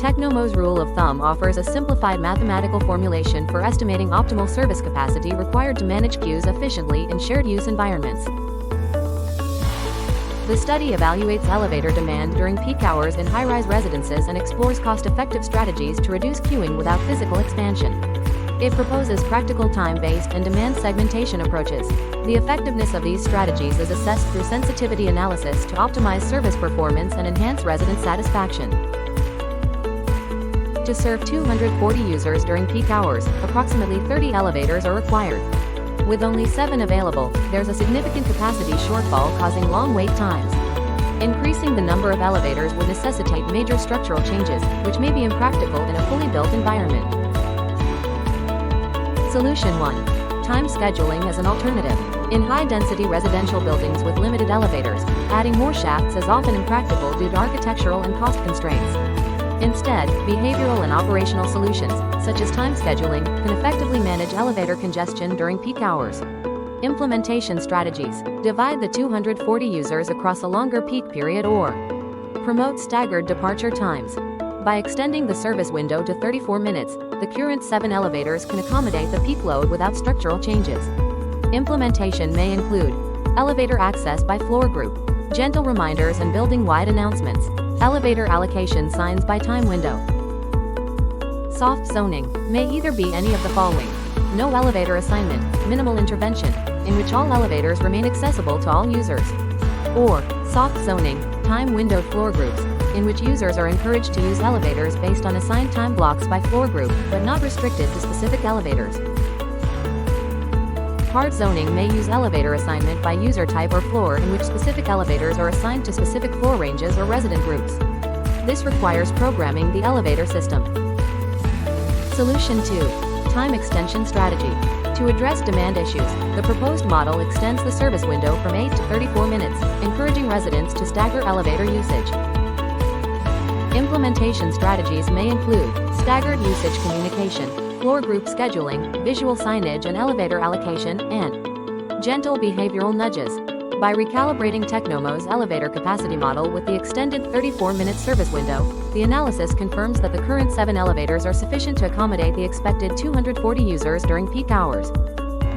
Teknomos rule of thumb offers a simplified mathematical formulation for estimating optimal service capacity required to manage queues efficiently in shared-use environments. The study evaluates elevator demand during peak hours in high-rise residences and explores cost-effective strategies to reduce queuing without physical expansion. It proposes practical time-based and demand segmentation approaches. The effectiveness of these strategies is assessed through sensitivity analysis to optimize service performance and enhance resident satisfaction. To serve 240 users during peak hours, approximately 30 elevators are required. With only 7 available, there's a significant capacity shortfall causing long wait times. Increasing the number of elevators would necessitate major structural changes, which may be impractical in a fully built environment. Solution 1. Time scheduling as an alternative. In high-density residential buildings with limited elevators, adding more shafts is often impractical due to architectural and cost constraints. Instead, behavioral and operational solutions, such as time scheduling, can effectively manage elevator congestion during peak hours. Implementation strategies. Divide the 240 users across a longer peak period or promote staggered departure times. By extending the service window to 34 minutes, the current 7 elevators can accommodate the peak load without structural changes. Implementation may include elevator access by floor group, gentle reminders and building-wide announcements, elevator allocation signs by time window. Soft zoning may either be any of the following: no elevator assignment, minimal intervention, in which all elevators remain accessible to all users, or soft zoning, time-windowed floor groups, in which users are encouraged to use elevators based on assigned time blocks by floor group, but not restricted to specific elevators. Hard zoning may use elevator assignment by user type or floor, in which specific elevators are assigned to specific floor ranges or resident groups. This requires programming the elevator system. Solution 2. Time extension strategy. To address demand issues, the proposed model extends the service window from 8 to 34 minutes, encouraging residents to stagger elevator usage. Implementation strategies may include staggered usage communication, floor group scheduling, visual signage and elevator allocation, and gentle behavioral nudges. By recalibrating Teknomos' elevator capacity model with the extended 34-minute service window, the analysis confirms that the current 7 elevators are sufficient to accommodate the expected 240 users during peak hours.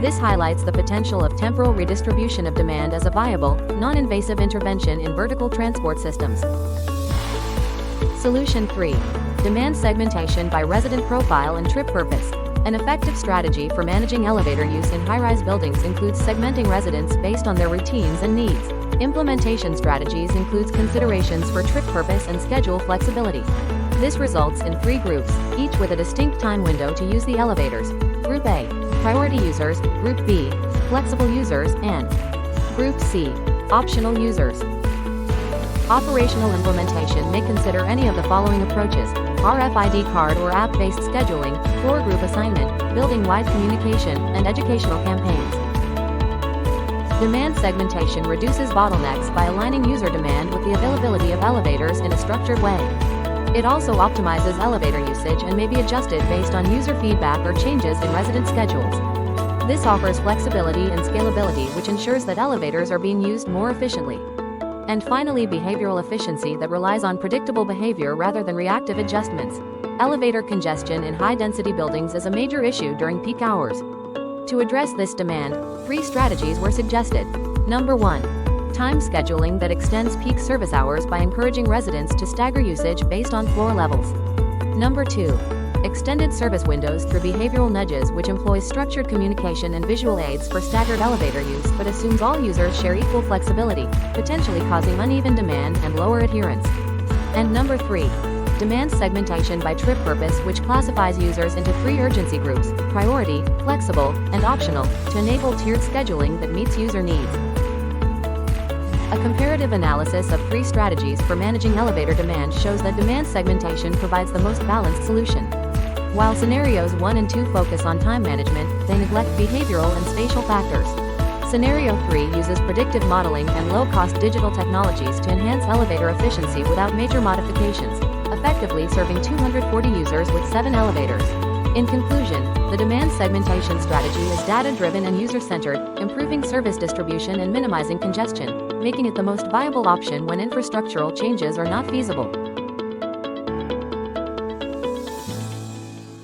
This highlights the potential of temporal redistribution of demand as a viable, non-invasive intervention in vertical transport systems. Solution 3. Demand segmentation by resident profile and trip purpose. An effective strategy for managing elevator use in high-rise buildings includes segmenting residents based on their routines and needs. Implementation strategies includes considerations for trip purpose and schedule flexibility. This results in 3 groups, each with a distinct time window to use the elevators. Group A, priority users; Group B, flexible users; and Group C, optional users. Operational implementation may consider any of the following approaches: RFID card or app-based scheduling, floor group assignment, building-wide communication, and educational campaigns. Demand segmentation reduces bottlenecks by aligning user demand with the availability of elevators in a structured way. It also optimizes elevator usage and may be adjusted based on user feedback or changes in resident schedules. This offers flexibility and scalability, which ensures that elevators are being used more efficiently. And finally, behavioral efficiency that relies on predictable behavior rather than reactive adjustments. Elevator congestion in high-density buildings is a major issue during peak hours. To address this demand, 3 strategies were suggested. Number 1. Time scheduling that extends peak service hours by encouraging residents to stagger usage based on floor levels. Number 2. Extended service windows through behavioral nudges, which employs structured communication and visual aids for staggered elevator use but assumes all users share equal flexibility, potentially causing uneven demand and lower adherence. And number 3. Demand segmentation by trip purpose, which classifies users into 3 urgency groups: priority, flexible, and optional, to enable tiered scheduling that meets user needs. A comparative analysis of 3 strategies for managing elevator demand shows that demand segmentation provides the most balanced solution. While scenarios 1 and 2 focus on time management, they neglect behavioral and spatial factors. Scenario 3 uses predictive modeling and low-cost digital technologies to enhance elevator efficiency without major modifications, effectively serving 240 users with 7 elevators. In conclusion, the demand segmentation strategy is data-driven and user-centered, improving service distribution and minimizing congestion, making it the most viable option when infrastructural changes are not feasible.